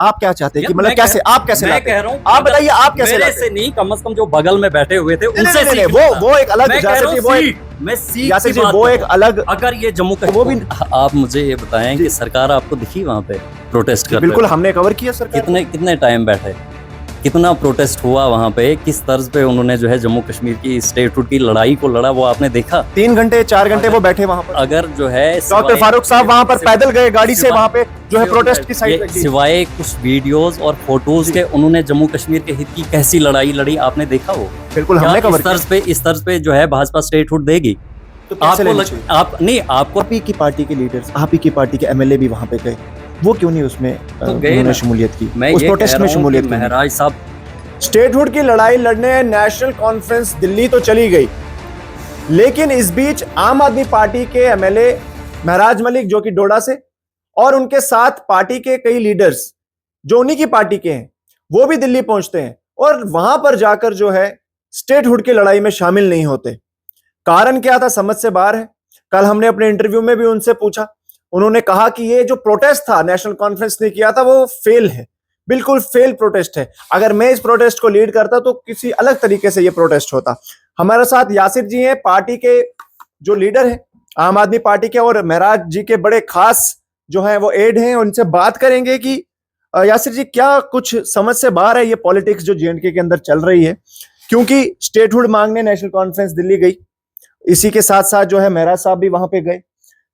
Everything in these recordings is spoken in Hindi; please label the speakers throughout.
Speaker 1: आप क्या चाहते हैं कि मतलब
Speaker 2: मैं
Speaker 1: कैसे आप कैसे
Speaker 2: मैं
Speaker 1: लाते
Speaker 2: कह
Speaker 1: हैं?
Speaker 2: रहा हूँ
Speaker 1: आप बताइए आप कैसे
Speaker 2: मेरे
Speaker 1: लाते
Speaker 2: से
Speaker 1: हैं?
Speaker 2: नहीं, कम से कम जो बगल में बैठे हुए थे
Speaker 1: नहीं,
Speaker 2: उनसे
Speaker 1: नहीं, नहीं,
Speaker 2: सीख
Speaker 1: वो
Speaker 2: लूंगा।
Speaker 1: एक अलग
Speaker 2: मैं कह
Speaker 1: यासिर
Speaker 2: रहा
Speaker 1: जी,
Speaker 2: हूँ
Speaker 1: वो एक
Speaker 2: सीख, मैं सीख
Speaker 1: यासिर
Speaker 2: की
Speaker 1: जी
Speaker 2: बात
Speaker 1: वो
Speaker 2: कर
Speaker 1: एक
Speaker 2: रहा हूँ।
Speaker 1: अलग
Speaker 2: अगर ये जम्मू
Speaker 1: वो भी
Speaker 2: कश्मीर, आप मुझे ये बताएं
Speaker 1: जी।
Speaker 2: कि सरकार आपको दिखी वहां पे प्रोटेस्ट करते
Speaker 1: बिल्कुल
Speaker 2: हुए?
Speaker 1: हमने कवर किया सरकार
Speaker 2: कितने कितने टाइम बैठे, कितना प्रोटेस्ट हुआ वहां पे, किस तर्ज पे उन्होंने जो है जम्मू कश्मीर की स्टेटहुड की लड़ाई को लड़ा, वो आपने देखा?
Speaker 1: 3 घंटे 4 घंटे वो बैठे वहां पर।
Speaker 2: अगर जो है
Speaker 1: डॉक्टर फारूक साहब वहां पर पैदल गए गाड़ी से, वहां पे जो है प्रोटेस्ट की साइड लगी।
Speaker 2: सिवाय कुछ वीडियोस और फोटोज के उन्होंने जम्मू कश्मीर के हित की कैसी लड़ाई लड़ी, आपने देखा? वो
Speaker 1: बिल्कुल
Speaker 2: क्या
Speaker 1: हमने कवर किया।
Speaker 2: इस तर्ज पे जो है भाजपा स्टेटहुड देगी?
Speaker 1: तो कैसे
Speaker 2: आपको
Speaker 1: लेनी चाहिए?
Speaker 2: आप नहीं, आपको
Speaker 1: आप ही की पार्टी के लीडर्स, आप ही की पार्टी के एमएलए भी वहां पे गए, वो क्यों नहीं उसमें
Speaker 2: तो गए
Speaker 1: उन्होंने
Speaker 2: ना।
Speaker 1: शमूलियत की,
Speaker 2: मैं
Speaker 1: उस
Speaker 2: ये
Speaker 1: प्रोटेस्ट
Speaker 2: कह
Speaker 1: में
Speaker 2: रहा हूँ
Speaker 1: शमूलियत
Speaker 2: कि
Speaker 1: की नहीं?
Speaker 2: महराज साहब,
Speaker 1: स्टेटहुड की लड़ाई लड़ने नेशनल कॉन्फ्रेंस दिल्ली तो चली गई, लेकिन इस बीच आम आदमी पार्टी के एमएलए महराज मलिक जो कि डोडा से, और उनके साथ पार्टी के कई लीडर्स जो उन्हीं की पार्टी के हैं, वो भी दिल्ली पहुंचते हैं और वहां पर जाकर जो है स्टेटहुड की लड़ाई में शामिल नहीं होते। कारण क्या था समझ से बाहर है। कल हमने अपने इंटरव्यू में भी उनसे पूछा, उन्होंने कहा कि ये जो प्रोटेस्ट था नेशनल कॉन्फ्रेंस ने किया था वो फेल है, बिल्कुल फेल प्रोटेस्ट है। अगर मैं इस प्रोटेस्ट को लीड करता तो किसी अलग तरीके से ये प्रोटेस्ट होता। हमारे साथ यासिर जी हैं, पार्टी के जो लीडर हैं आम आदमी पार्टी के, और महराज जी के बड़े खास जो है वो एड हैं। उनसे बात करेंगे कि यासिर जी क्या कुछ समझ से बाहर है ये पॉलिटिक्स जो जेएंडके के अंदर चल रही है, क्योंकि स्टेटहुड मांगने नेशनल कॉन्फ्रेंस दिल्ली गई, इसी के साथ साथ जो है महराज साहब भी वहां पे गए,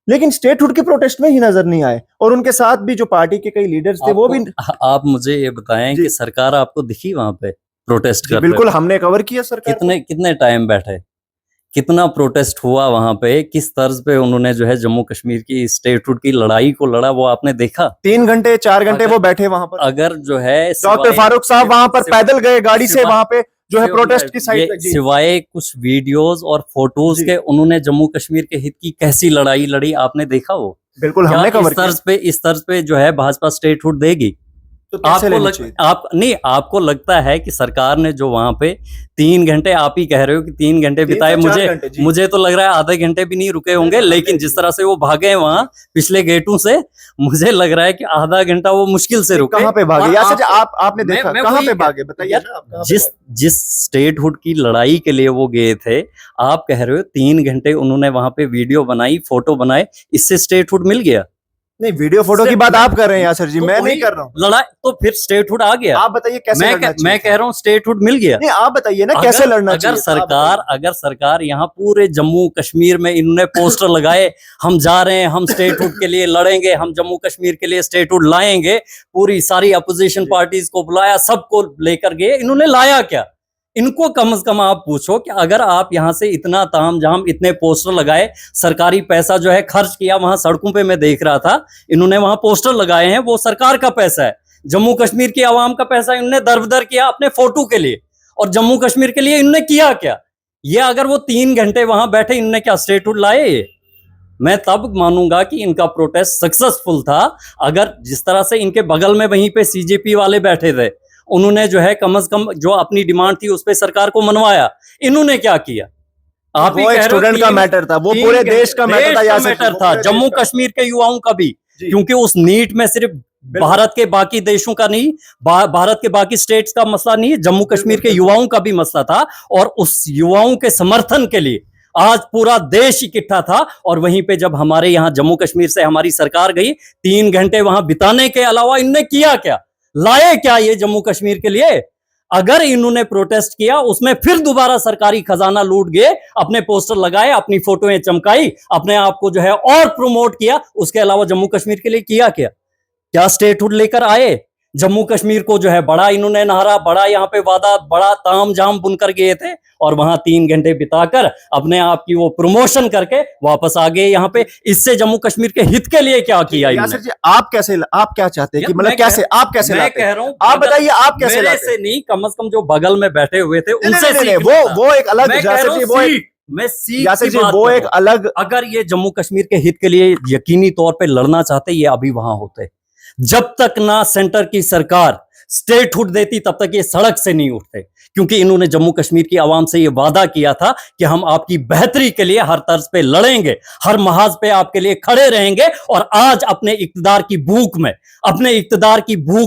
Speaker 1: लेकिन स्टेटहुड के प्रोटेस्ट में ही नजर नहीं आए, और उनके साथ भी जो पार्टी के कई लीडर्स थे वो भी।
Speaker 2: आप मुझे ये बताएं कि सरकार आपको दिखी वहां पे प्रोटेस्ट करते?
Speaker 1: बिल्कुल हमने कवर किया सरकार।
Speaker 2: कितने कितने टाइम बैठे, कितना प्रोटेस्ट हुआ वहां पे, किस तर्ज पे उन्होंने जो है जम्मू कश्मीर की स्टेटहुड की लड़ाई को लड़ा, वो आपने देखा?
Speaker 1: 3 घंटे 4 घंटे वो बैठे वहां पर।
Speaker 2: अगर जो है
Speaker 1: डॉक्टर फारूक साहब वहां पर पैदल गए गाड़ी से, वहां पे जो है प्रोटेस्ट की साइड लगी।
Speaker 2: सिवाय कुछ वीडियोस और फोटोज के उन्होंने जम्मू कश्मीर के हित की कैसी लड़ाई लड़ी, आपने देखा? वो
Speaker 1: बिल्कुल हमने कवर किया।
Speaker 2: इस तर्ज पे जो है भाजपा स्टेटहुड देगी?
Speaker 1: तो
Speaker 2: आप नहीं, आपको लगता है कि सरकार ने जो वहां पे 3 घंटे, आप ही कह रहे हो कि 3 घंटे बिताए, मुझे तो लग रहा है आधे घंटे भी नहीं रुके होंगे, लेकिन जिस तरह से वो भागे वहां पिछले गेटों से, मुझे लग रहा है कि आधा घंटा वो मुश्किल से रुके।
Speaker 1: कहां पे भागे यासिर जी? आपने देखा कहां पे भागे, बताइए।
Speaker 2: जिस स्टेटहुड की लड़ाई के लिए वो गए थे, आप कह रहे हो 3 घंटे उन्होंने वहां पे वीडियो बनाई, फोटो बनाए, इससे स्टेटहुड मिल गया?
Speaker 1: नहीं, वीडियो फोटो की बात आप कर रहे हैं यासिर जी, मैं नहीं कर रहा हूँ।
Speaker 2: लड़ाई तो फिर स्टेटहुड आ गया।
Speaker 1: आप बताइए कैसे लड़ना चाहिए?
Speaker 2: मैं कह रहा हूँ स्टेटहुड मिल गया।
Speaker 1: नहीं, आप बताइए ना कैसे लड़ना चाहिए।
Speaker 2: अगर सरकार यहाँ पूरे जम्मू कश्मीर में इन्होंने पोस्टर लगाए, हम जा रहे हैं, हम स्टेटहुड के लिए लड़ेंगे, हम जम्मू कश्मीर के लिए स्टेटहुड लाएंगे, पूरी सारी अपोजिशन पार्टीज को बुलाया, सबको लेकर गए, इन्होंने लाया क्या? इनको कम से कम आप पूछो कि अगर आप यहां से इतना तामझाम, इतने पोस्टर लगाए, सरकारी पैसा जो है खर्च किया, वहां सड़कों पे मैं देख रहा था, इन्होंने वहां पोस्टर लगाए हैं, वो सरकार का पैसा है, जम्मू कश्मीर की आवाम का पैसा इन्होंने दरबदर किया अपने फोटो के लिए, और जम्मू कश्मीर के लिए इन्होंने किया क्या? ये अगर वो 3 घंटे वहां बैठे, इन्होंने क्या स्टेटहुड लाए? मैं तब मानूंगा कि इनका प्रोटेस्ट सक्सेसफुल था, अगर जिस तरह से इनके बगल में वहीं पे सीजेपी वाले बैठे थे, उन्होंने जो है कम से कम जो अपनी डिमांड थी उस पे सरकार को मनवाया। इन्होंने क्या किया? आप ही कह रहे हो
Speaker 1: स्टूडेंट का मैटर था, वो पूरे देश का मैटर
Speaker 2: था, जम्मू कश्मीर के युवाओं का भी, क्योंकि उस नीट में सिर्फ भारत के बाकी देशों का नहीं, भारत के बाकी स्टेट्स का मसला नहीं, जम्मू कश्मीर के युवाओं का भी मसला था, और उस युवाओं के समर्थन के लिए आज पूरा देश इकट्ठा था। और वहीं पे जब हमारे यहाँ जम्मू कश्मीर से हमारी सरकार गई, 3 घंटे वहां बिताने के अलावा इनने किया क्या? लाए क्या ये जम्मू कश्मीर के लिए? अगर इन्होंने प्रोटेस्ट किया, उसमें फिर दोबारा सरकारी खजाना लूट गए, अपने पोस्टर लगाए, अपनी फोटोएं चमकाई, अपने आप को जो है और प्रमोट किया, उसके अलावा जम्मू कश्मीर के लिए किया क्या? क्या स्टेटहुड लेकर आए? जम्मू कश्मीर को जो है बड़ा इन्होंने नारा, बड़ा यहाँ पे वादा, बड़ा तामझाम बुनकर गए थे, और वहां 3 घंटे बिताकर अपने आप की वो प्रमोशन करके वापस आ गए यहाँ पे। इससे जम्मू कश्मीर के हित के लिए क्या किया
Speaker 1: यासिर जी? आप क्या चाहते हैं कि मतलब कैसे आप कैसे
Speaker 2: मैं
Speaker 1: लाते
Speaker 2: कह
Speaker 1: हैं?
Speaker 2: रहा हूँ,
Speaker 1: आप बताइए आप कैसे
Speaker 2: मेरे
Speaker 1: लाते
Speaker 2: से नहीं, कम से कम जो बगल में बैठे हुए थे उनसे
Speaker 1: हैं? वो एक अलग यासिर जी, वो
Speaker 2: मैं सीख
Speaker 1: यासिर
Speaker 2: की
Speaker 1: जी
Speaker 2: बात
Speaker 1: वो
Speaker 2: कर
Speaker 1: एक
Speaker 2: रहा हूं।
Speaker 1: अलग।
Speaker 2: अगर ये जम्मू कश्मीर के हित के लिए यकीनी तौर पे लड़ना चाहते, ये अभी वहां होते। जब तक ना सेंटर की सरकार स्टेटहुड देती तब तक ये सड़क से नहीं उठते, क्योंकि इन्होंने जम्मू कश्मीर की आवाम से ये वादा किया था कि हम आपकी बेहतरी के लिए हर तर्ज पे लड़ेंगे, हर महाज पे आपके लिए खड़े रहेंगे। और आज अपने इक्तदार की भूख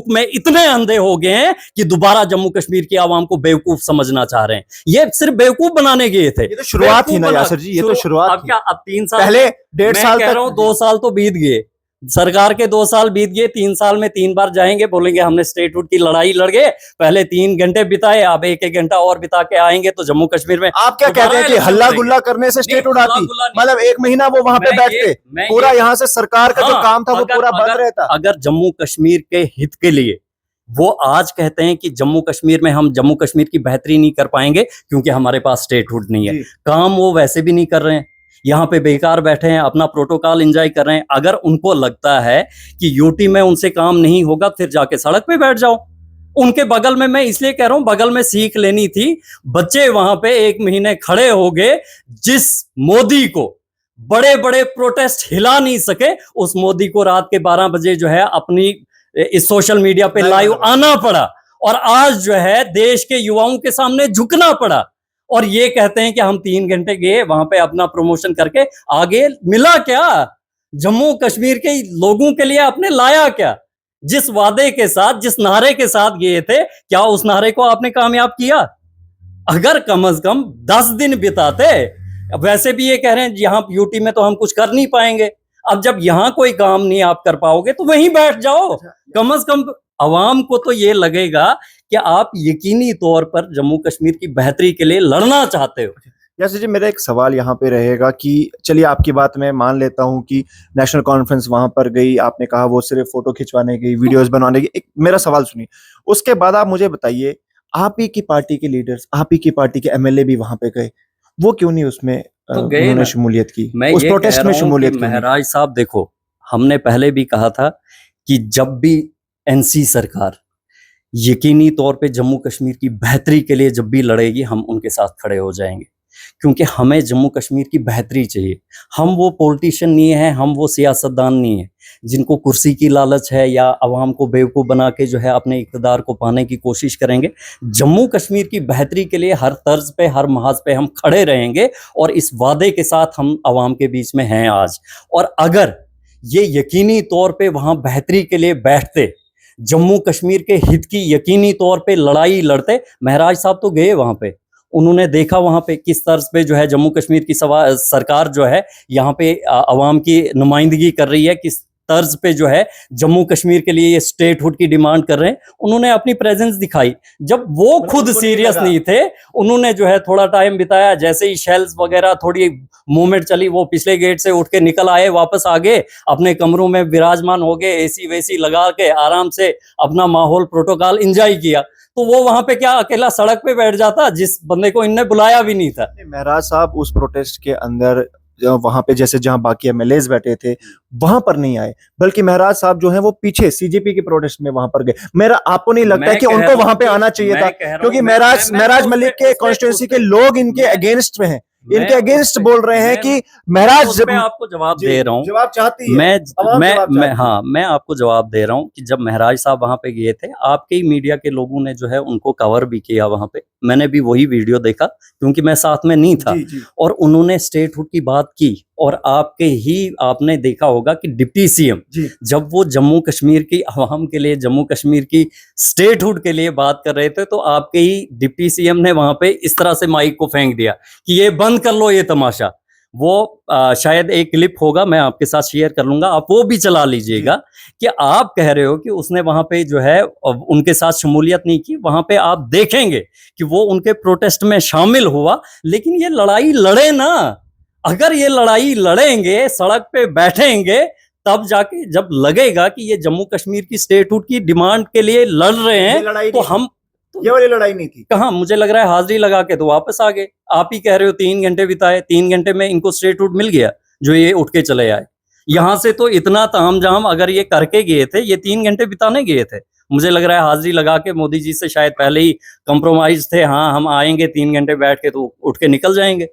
Speaker 2: में इतने अंधे हो गए हैं कि दोबारा जम्मू कश्मीर की आवाम को बेवकूफ समझना चाह रहे हैं। ये सिर्फ बेवकूफ बनाने गए थे।
Speaker 1: ये तो शुरुआत थी ना यासर जी, ये तो शुरुआत
Speaker 2: अब क्या, अब 3 साल,
Speaker 1: पहले 1.5 साल
Speaker 2: कह
Speaker 1: तक,
Speaker 2: रहा हूं 2 साल तो बीत गए, सरकार के 2 साल बीत गए, 3 साल में 3 बार जाएंगे, बोलेंगे हमने स्टेटहुड की लड़ाई लड़ गए, पहले 3 घंटे बिताए, अब 1-1 घंटा और बिता के आएंगे तो जम्मू कश्मीर में।
Speaker 1: आप क्या कहते हैं कि हल्ला गुल्ला करने से स्टेटहुड आती? मतलब 1 महीना वो वहां पे बैठते, पूरा यहाँ से सरकार का जो काम था वो पूरा बंद रहता।
Speaker 2: अगर जम्मू कश्मीर के हित के लिए वो आज कहते हैं कि जम्मू कश्मीर में हम जम्मू कश्मीर की बेहतरी नहीं कर पाएंगे क्योंकि हमारे पास स्टेटहुड नहीं है, काम वो वैसे भी नहीं कर रहे हैं, यहाँ पे बेकार बैठे हैं, अपना प्रोटोकॉल एंजॉय कर रहे हैं। अगर उनको लगता है कि यूटी में उनसे काम नहीं होगा, फिर जाके सड़क पे बैठ जाओ। उनके बगल में, मैं इसलिए कह रहा हूं बगल में सीख लेनी थी, बच्चे वहां पे 1 महीने खड़े हो गए, जिस मोदी को बड़े बड़े प्रोटेस्ट हिला नहीं सके, उस मोदी को रात के 12 बजे जो है अपनी इस सोशल मीडिया पे लाइव आना पड़ा, और आज जो है देश के युवाओं के सामने झुकना पड़ा। और ये कहते हैं कि हम 3 घंटे गए वहां पे अपना प्रमोशन करके, आगे मिला क्या? जम्मू कश्मीर के लोगों के लिए आपने लाया क्या? जिस वादे के साथ, जिस नारे के साथ गए थे, क्या उस नारे को आपने कामयाब किया? अगर कम से कम 10 दिन बिताते, वैसे भी ये कह रहे हैं यहाँ यूटी में तो हम कुछ कर नहीं पाएंगे, अब जब यहाँ कोई काम नहीं आप कर पाओगे तो वहीं बैठ जाओ। कम से कम अवाम को तो ये लगेगा कि आप यकीनी तौर पर जम्मू कश्मीर की बेहतरी के लिए लड़ना चाहते हो।
Speaker 1: यासर जी, मेरा एक सवाल यहाँ पे रहेगा कि चलिए आपकी बात मैं मान लेता हूँ कि नेशनल कॉन्फ्रेंस वहां पर गई, आपने कहा वो सिर्फ फोटो खिंचवाने गई, वीडियोस बनाने की। एक मेरा सवाल सुनिए, उसके बाद आप मुझे बताइए, आप ही की पार्टी के लीडर्स, आप ही की पार्टी के एमएलए भी वहां पे गए, वो क्यों नहीं उसमें
Speaker 2: तो
Speaker 1: उन्होंने शमूलियत की,
Speaker 2: मैं
Speaker 1: उस
Speaker 2: ये
Speaker 1: प्रोटेस्ट में शमूलियत की?
Speaker 2: महराज साहब देखो, हमने पहले भी कहा था कि जब भी एनसी सरकार यकीनी तौर पे जम्मू कश्मीर की बेहतरी के लिए जब भी लड़ेगी, हम उनके साथ खड़े हो जाएंगे, क्योंकि हमें जम्मू कश्मीर की बेहतरी चाहिए। हम वो पॉलिटिशियन नहीं है, हम वो सियासतदान नहीं है जिनको कुर्सी की लालच है या अवाम को बेवकूफ़ बना के जो है अपने इक़्तिदार को पाने की कोशिश करेंगे। जम्मू कश्मीर की बेहतरी के लिए हर तर्ज पे, हर महाज पे हम खड़े रहेंगे, और इस वादे के साथ हम अवाम के बीच में हैं आज। और अगर ये यकीनी तौर पे वहाँ बेहतरी के लिए बैठते, जम्मू कश्मीर के हित की यकीनी तौर पे लड़ाई लड़ते, महराज साहब तो गए वहाँ पे, उन्होंने देखा वहाँ पे किस तर्ज पे जो है जम्मू कश्मीर की सरकार जो है यहाँ पे अवाम की नुमाइंदगी कर रही है, किस तर्ज पे जो है जम्मू कश्मीर के लिए ये स्टेटहुड की डिमांड कर रहे हैं। उन्होंने अपनी प्रेजेंस दिखाई, जब वो खुद सीरियस नहीं थे, उन्होंने जो है थोड़ा टाइम बिताया, जैसे ही शेल्स वगैरह थोड़ी मूवमेंट चली, वो पिछले गेट से उठ के निकल आए, वापस आ गए, अपने कमरों में विराजमान हो गए, एसी वेसी लगा के आराम से अपना माहौल, प्रोटोकॉल एंजॉय किया। तो वो वहां पे क्या अकेला सड़क पे बैठ जाता, जिस बंदे को इनने बुलाया भी नहीं था?
Speaker 1: महराज साहब उस प्रोटेस्ट के अंदर वहां पे जैसे जहां बाकी एमएलएज बैठे थे वहां पर नहीं आए, बल्कि महराज साहब जो है वो पीछे सीजेपी के प्रोटेस्ट में वहां पर गए। मेरा आपको नहीं लगता कि उनको वहां पे आना चाहिए था? क्योंकि महराज मलिक के कॉन्स्टिट्यूंसी के लोग इनके अगेंस्ट में हैं, इनके अगेंस्ट बोल रहे हैं कि महराज।
Speaker 2: मैं आपको जवाब दे रहा हूँ,
Speaker 1: जवाब चाहती है
Speaker 2: मैं आपको जवाब दे रहा हूँ कि जब महराज साहब वहां पे गए थे, आपके ही मीडिया के लोगों ने जो है उनको कवर भी किया वहां पे, मैंने भी वही वीडियो देखा क्योंकि मैं साथ में नहीं था। और उन्होंने स्टेटहुड की बात की, और आपने देखा होगा कि डिप्टी सीएम जब वो जम्मू कश्मीर की आवाम के लिए, जम्मू कश्मीर की स्टेटहुड के लिए बात कर रहे थे, तो आपके ही डिप्टी सीएम ने वहां पे इस तरह से माइक को फेंक दिया कि ये बंद कर लो ये तमाशा। वो शायद एक क्लिप होगा, मैं आपके साथ शेयर कर लूंगा, आप वो भी चला लीजिएगा कि आप कह रहे हो कि उसने वहां पे जो है उनके साथ शमूलियत नहीं की। वहां पे आप देखेंगे कि वो उनके प्रोटेस्ट में शामिल हुआ, लेकिन ये लड़ाई लड़े ना। अगर ये लड़ाई लड़ेंगे, सड़क पे बैठेंगे, तब जाके जब लगेगा कि ये जम्मू कश्मीर की स्टेटहुड की डिमांड के लिए लड़ रहे हैं, तो हम
Speaker 1: ये वाली लड़ाई नहीं थी।
Speaker 2: कहाँ, मुझे लग रहा है हाजिरी लगा के तो वापस आ गए। आप ही कह रहे हो 3 घंटे बिताए, 3 घंटे में इनको स्टेटहुड मिल गया जो ये उठ के चले आए। यहाँ से तो इतना तामझाम अगर ये करके गए थे, ये 3 घंटे बिताने गए थे, मुझे लग रहा है हाजिरी लगा के मोदी जी से शायद पहले ही कंप्रोमाइज थे, हाँ हम आएंगे 3 घंटे बैठ के तो उठ के निकल जाएंगे।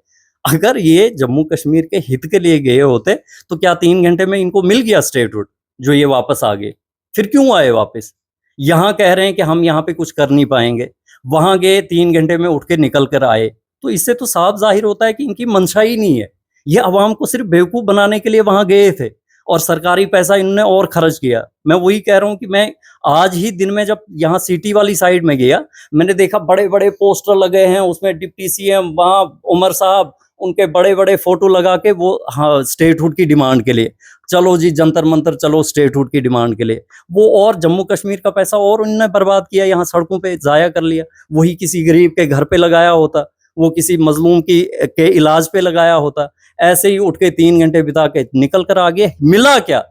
Speaker 2: अगर ये जम्मू कश्मीर के हित के लिए गए होते तो क्या 3 घंटे में इनको मिल गया स्टेटहुड जो ये वापस आ गए? फिर क्यों आए वापस? यहाँ कह रहे हैं कि हम यहाँ पे कुछ कर नहीं पाएंगे, वहां गए 3 घंटे में उठ के निकल कर आए। तो इससे तो साफ जाहिर होता है कि इनकी मंशा ही नहीं है। ये अवाम को सिर्फ बेवकूफ बनाने के लिए वहां गए थे और सरकारी पैसा इन्होंने और खर्च किया। मैं वही कह रहा हूँ कि मैं आज ही दिन में जब यहाँ सिटी वाली साइड में गया, मैंने देखा बड़े बड़े पोस्टर लगे हैं, उसमें डिप्टी सीएम, वहाँ उमर साहब, उनके बड़े बड़े फोटो लगा के वो हाँ स्टेटहुड की डिमांड के लिए, चलो जी जंतर मंतर चलो स्टेटहुड की डिमांड के लिए। वो और जम्मू कश्मीर का पैसा और उन्होंने बर्बाद किया, यहाँ सड़कों पे जाया कर लिया। वही किसी गरीब के घर पे लगाया होता, वो किसी मजलूम के इलाज पे लगाया होता। ऐसे ही उठ के 3 घंटे बिता के निकल कर आ गए, मिला क्या?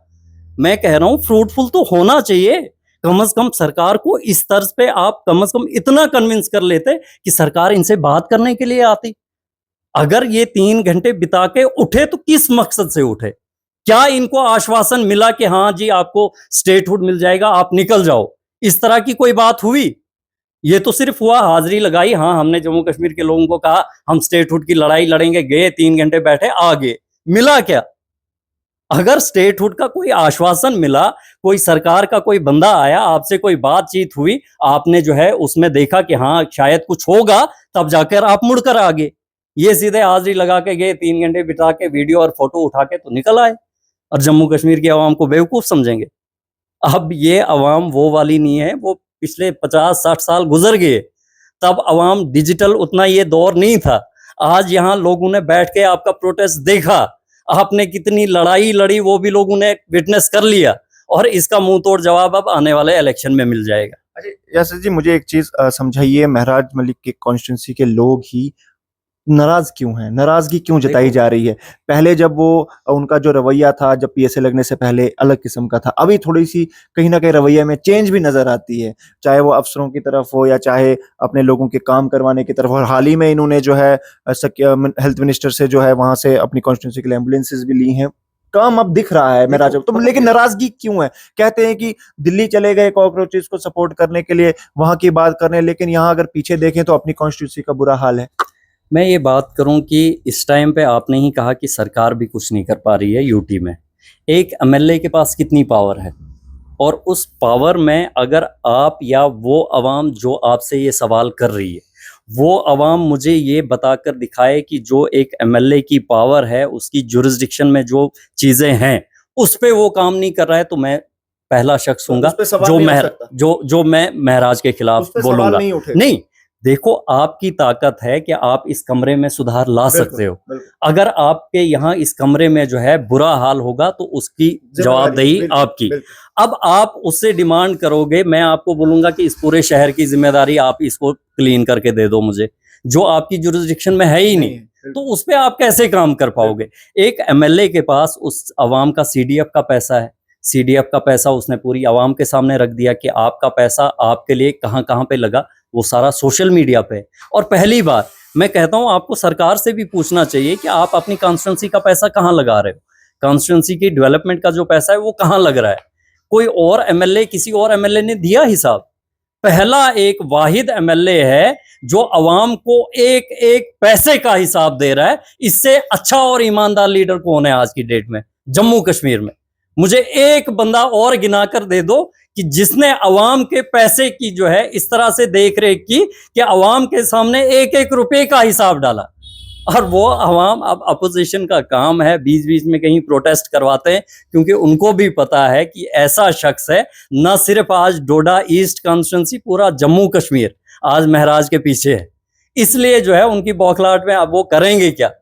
Speaker 2: मैं कह रहा हूँ फ्रूटफुल तो होना चाहिए। कम से कम सरकार को इस तर्ज पे आप कम से कम इतना कन्विंस कर लेते कि सरकार इनसे बात करने के लिए आती। अगर ये 3 घंटे बिता के उठे तो किस मकसद से उठे? क्या इनको आश्वासन मिला कि हाँ जी आपको स्टेटहुड मिल जाएगा, आप निकल जाओ? इस तरह की कोई बात हुई? ये तो सिर्फ हुआ हाजिरी लगाई, हाँ हमने जम्मू कश्मीर के लोगों को कहा हम स्टेटहुड की लड़ाई लड़ेंगे, गए 3 घंटे बैठे आ गए, मिला क्या? अगर स्टेटहुड का कोई आश्वासन मिला, कोई सरकार का कोई बंदा आया, आपसे कोई बातचीत हुई, आपने जो है उसमें देखा कि हाँ शायद कुछ होगा, तब जाकर आप मुड़कर आ गए। ये सीधे हाजिरी लगा के गए, 3 घंटे बिता के वीडियो और फोटो उठा के तो निकल आए और जम्मू कश्मीर की आवाम को बेवकूफ समझेंगे। अब ये अवाम वो वाली नहीं है, वो पिछले 50-60 साल गुजर गए, तब अवाम डिजिटल उतना ये दौर नहीं था। आज यहाँ लोगों ने बैठ के आपका प्रोटेस्ट देखा, आपने कितनी लड़ाई लड़ी वो भी लोगों ने विटनेस कर लिया, और इसका मुंह तोड़ जवाब अब आने वाले इलेक्शन में मिल जाएगा।
Speaker 1: अच्छा यासिर जी, मुझे एक चीज समझाइए, महराज मलिक के कॉन्स्टिट्यूंसी के लोग ही नाराज क्यों हैं? नाराजगी क्यों जताई जा रही है? पहले जब वो उनका जो रवैया था, जब पीएसए लगने से पहले अलग किस्म का था, अभी थोड़ी सी कहीं ना कहीं रवैया में चेंज भी नजर आती है, चाहे वो अफसरों की तरफ हो या चाहे अपने लोगों के काम करवाने की तरफ। और हाल ही में इन्होंने जो है हेल्थ मिनिस्टर से जो है वहां से अपनी कॉन्स्टिट्यूंसी के लिए एम्बुलेंसेज भी ली हैं। काम अब दिख रहा है महराज, तो लेकिन नाराजगी क्यों है? कहते हैं कि दिल्ली चले गए कॉकरोचेस को सपोर्ट करने के लिए, वहां की बात करने, लेकिन यहाँ अगर पीछे देखें तो अपनी कॉन्स्टिट्यूंसी का बुरा हाल है।
Speaker 2: मैं ये बात करूं कि इस टाइम पे आपने ही कहा कि सरकार भी कुछ नहीं कर पा रही है यूटी में। एक एमएलए के पास कितनी पावर है, और उस पावर में अगर आप या वो अवाम जो आपसे ये सवाल कर रही है, वो अवाम मुझे ये बताकर दिखाए कि जो एक एमएलए की पावर है, उसकी जुरिस्डिक्शन में जो चीज़ें हैं उस पे वो काम नहीं कर रहा है, तो मैं पहला शख्स हूँगा जो मैं महराज के खिलाफ बोलूँगा। नहीं, देखो आपकी ताकत है कि आप इस कमरे में सुधार ला सकते हो। अगर आपके यहाँ इस कमरे में जो है बुरा हाल होगा तो उसकी जवाबदेही आपकी। अब आप उससे डिमांड करोगे, मैं आपको बोलूंगा कि इस पूरे शहर की जिम्मेदारी आप इसको क्लीन करके दे दो मुझे, जो आपकी जुरिस्डिक्शन में है ही नहीं, तो उस पर आप कैसे काम कर पाओगे? एक एमएलए के पास उस अवाम का सीडीएफ का पैसा है, सीडीएफ का पैसा उसने पूरी आवाम के सामने रख दिया कि आपका पैसा आपके लिए कहाँ कहाँ पे लगा, वो सारा सोशल मीडिया पे। और पहली बार मैं कहता हूँ आपको सरकार से भी पूछना चाहिए कि आप अपनी कॉन्स्टिट्यूंसी का पैसा कहाँ लगा रहे हो, कॉन्स्टिट्यूंसी की डेवलपमेंट का जो पैसा है वो कहाँ लग रहा है। कोई और एमएलए, किसी और एमएलए ने दिया हिसाब? पहला एक वाहिद एमएलए है जो अवाम को एक एक पैसे का हिसाब दे रहा है। इससे अच्छा और ईमानदार लीडर कौन है आज की डेट में जम्मू कश्मीर में? मुझे एक बंदा और गिना कर दे दो कि जिसने अवाम के पैसे की जो है इस तरह से देख रेख की कि अवाम के सामने एक एक रुपए का हिसाब डाला। और वो अवाम, अब अपोजिशन का काम है बीच बीच में कहीं प्रोटेस्ट करवाते हैं, क्योंकि उनको भी पता है कि ऐसा शख्स है, न सिर्फ आज डोडा ईस्ट कॉन्स्टिट्यूंसी, पूरा जम्मू कश्मीर आज महराज के पीछे है। इसलिए जो है उनकी बौखलाहट में अब वो करेंगे क्या?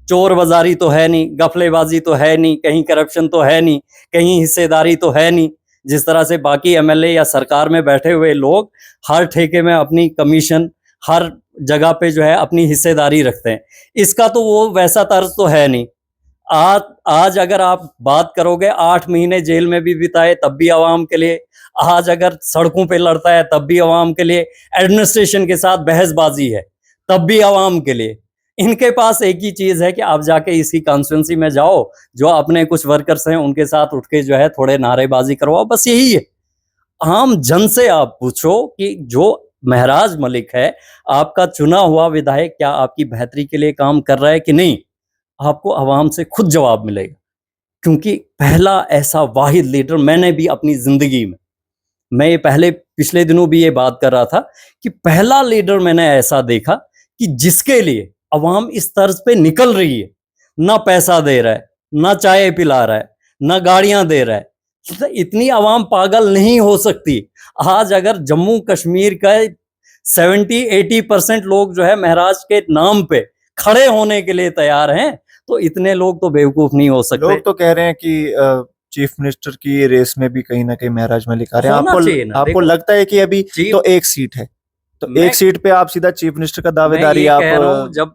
Speaker 2: चोर बाजारी तो है नहीं, गफलेबाजी तो है नहीं, कहीं करप्शन तो है नहीं, कहीं हिस्सेदारी तो है नहीं। जिस तरह से बाकी एमएलए या सरकार में बैठे हुए लोग हर ठेके में अपनी कमीशन, हर जगह पे जो है अपनी हिस्सेदारी रखते हैं, इसका तो वो वैसा तर्ज तो है नहीं। आज अगर आप बात करोगे 8 महीने जेल में भी बिताए तब भी आवाम के लिए, आज अगर सड़कों पे लड़ता है तब भी आवाम के लिए, एडमिनिस्ट्रेशन के साथ बहसबाजी है तब भी आवाम के लिए। इनके पास एक ही चीज है कि आप जाके इसकी कॉन्स्टिट्यूंसी में जाओ, जो अपने कुछ वर्कर्स हैं उनके साथ उठ के जो है थोड़े नारेबाजी करवाओ, बस यही है। आम जन से आप पूछो कि जो महराज मलिक है, आपका चुना हुआ विधायक, क्या आपकी बेहतरी के लिए काम कर रहा है कि नहीं? आपको आवाम से खुद जवाब मिलेगा, क्योंकि पहला ऐसा वाहिद लीडर मैंने भी अपनी जिंदगी में, मैं ये पहले पिछले दिनों भी ये बात कर रहा था कि पहला लीडर मैंने ऐसा देखा कि जिसके लिए अवाम इस तर्ज पे निकल रही है, ना पैसा दे रहा है, ना चाय पिला रहा है, ना गाड़ियां दे रहा है। तो इतनी अवाम पागल नहीं हो सकती। आज अगर जम्मू कश्मीर का 70-80% लोग जो है महाराष्ट्र के नाम पे खड़े होने के लिए तैयार हैं, तो इतने लोग तो बेवकूफ नहीं हो सकते।
Speaker 3: लोग तो कह रहे हैं कि चीफ मिनिस्टर की रेस में भी कहीं ना कहीं महराज मलिक आ रहे हैं।
Speaker 2: होना चाहिए ना,
Speaker 3: आपको
Speaker 2: देखो।
Speaker 3: लगता है कि अभी
Speaker 2: चीफ-
Speaker 3: तो एक सीट है, तो
Speaker 2: मैं-
Speaker 3: एक सीट पे आप सीधा चीफ मिनिस्टर का
Speaker 2: मैं
Speaker 3: दावेदारी
Speaker 2: ये
Speaker 3: आप
Speaker 2: कह रहा हूं, जब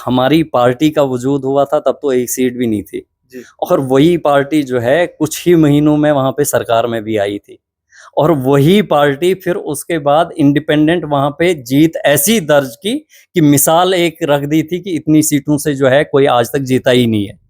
Speaker 2: हमारी पार्टी का वजूद हुआ था तब तो एक सीट भी नहीं थी,
Speaker 3: जी।
Speaker 2: और वही पार्टी जो है कुछ ही महीनों में वहां पे सरकार में भी आई थी, और वही पार्टी फिर उसके बाद इंडिपेंडेंट वहां पे जीत ऐसी दर्ज की कि मिसाल एक रख दी थी कि इतनी सीटों से जो है कोई आज तक जीता ही नहीं है।